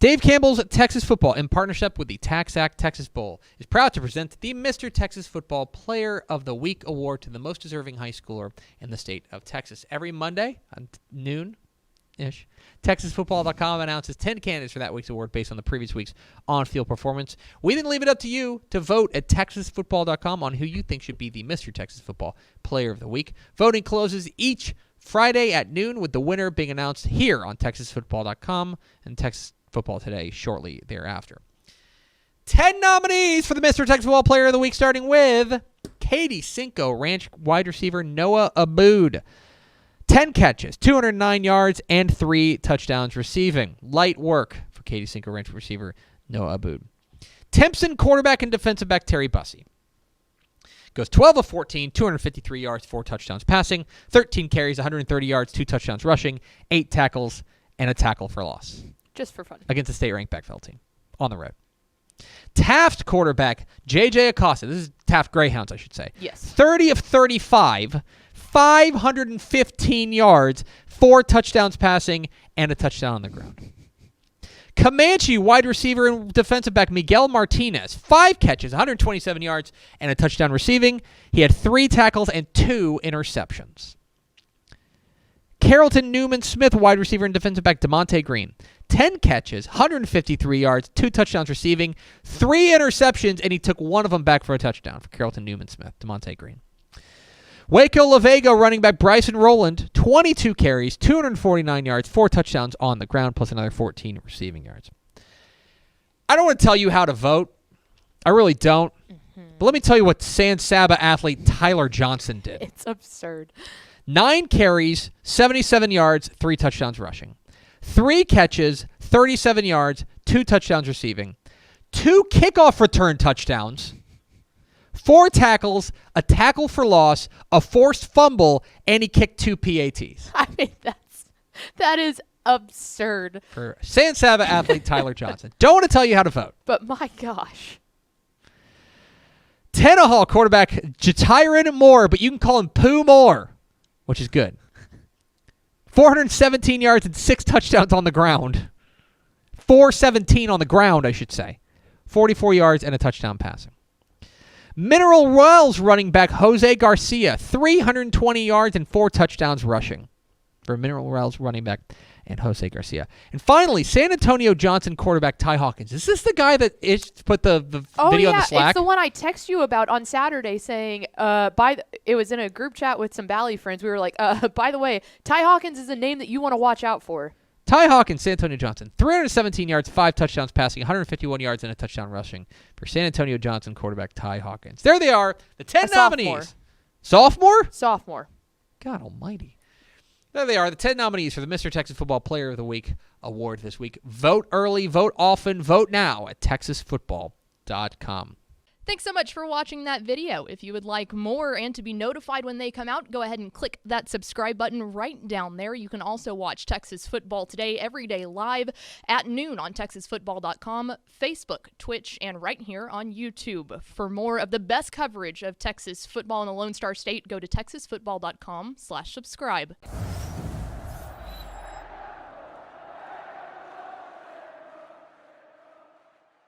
Dave Campbell's Texas Football, in partnership with the TaxAct Texas Bowl, is proud to present the Mr. Texas Football Player of the Week award to the most deserving high schooler in the state of Texas. Every Monday at noon-ish, TexasFootball.com announces 10 candidates for that week's award based on the previous week's on-field performance. We then leave it up to you to vote at TexasFootball.com on who you think should be the Mr. Texas Football Player of the Week. Voting closes each Friday at noon, with the winner being announced here on TexasFootball.com and Texas Football Today shortly thereafter. 10 nominees for the Mr. Texas Football Player of the Week, starting with Katy Cinco Ranch wide receiver Noah Abood. 10 catches, 209 yards, and 3 touchdowns receiving. Light work for Katy Cinco Ranch receiver Noah Abood. Timpson quarterback and defensive back Terry Bussey goes 12 of 14, 253 yards, 4 touchdowns passing, 13 carries, 130 yards, 2 touchdowns rushing, 8 tackles, and a tackle for loss. Just for fun. Against a state-ranked Beckville team on the road. Taft quarterback J.J. Acosta. This is Taft Greyhounds, I should say. Yes. 30 of 35, 515 yards, 4 touchdowns passing, and a touchdown on the ground. Comanche wide receiver and defensive back Miguel Martinez. 5 catches, 127 yards, and a touchdown receiving. He had 3 tackles and 2 interceptions. Carrollton Newman Smith wide receiver and defensive back DeMonte Green. 10 catches, 153 yards, 2 touchdowns receiving, 3 interceptions, and he took one of them back for a touchdown for Carrollton Newman Smith, DeMonte Green. Waco La Vega running back Bryson Rowland, 22 carries, 249 yards, 4 touchdowns on the ground, plus another 14 receiving yards. I don't want to tell you how to vote. I really don't. But let me tell you what San Saba athlete Tyler Johnson did. It's absurd. 9 carries, 77 yards, 3 touchdowns rushing. 3 catches, 37 yards, 2 touchdowns receiving. 2 kickoff return touchdowns. 4 tackles, a tackle for loss, a forced fumble, and he kicked 2 PATs. I mean, that is absurd. For San Saba athlete Tyler Johnson. Don't want to tell you how to vote. But my gosh. Tenaha quarterback Jatyron Moore, but you can call him Pooh Moore, which is good. 417 yards and 6 touchdowns on the ground. 417 on the ground, I should say. 44 yards and a touchdown passing. Mineral Wells running back Jose Garcia, 320 yards and 4 touchdowns rushing for Mineral Wells running back and Jose Garcia. And finally, San Antonio Johnson quarterback Ty Hawkins. Is this the guy that put the video on the Slack? It's the one I texted you about on Saturday saying, it was in a group chat with some Valley friends. We were like, by the way, Ty Hawkins is a name that you want to watch out for. Ty Hawkins, San Antonio Johnson, 317 yards, 5 touchdowns passing, 151 yards, and a touchdown rushing for San Antonio Johnson quarterback Ty Hawkins. There they are, the 10 nominees. Sophomore? Sophomore. God almighty. There they are, the 10 nominees for the Mr. Texas Football Player of the Week award this week. Vote early, vote often, vote now at TexasFootball.com. Thanks so much for watching that video. If you would like more and to be notified when they come out, go ahead and click that subscribe button right down there. You can also watch Texas Football Today every day live at noon on TexasFootball.com, Facebook, Twitch, and right here on YouTube. For more of the best coverage of Texas football in the Lone Star State, go to TexasFootball.com/subscribe.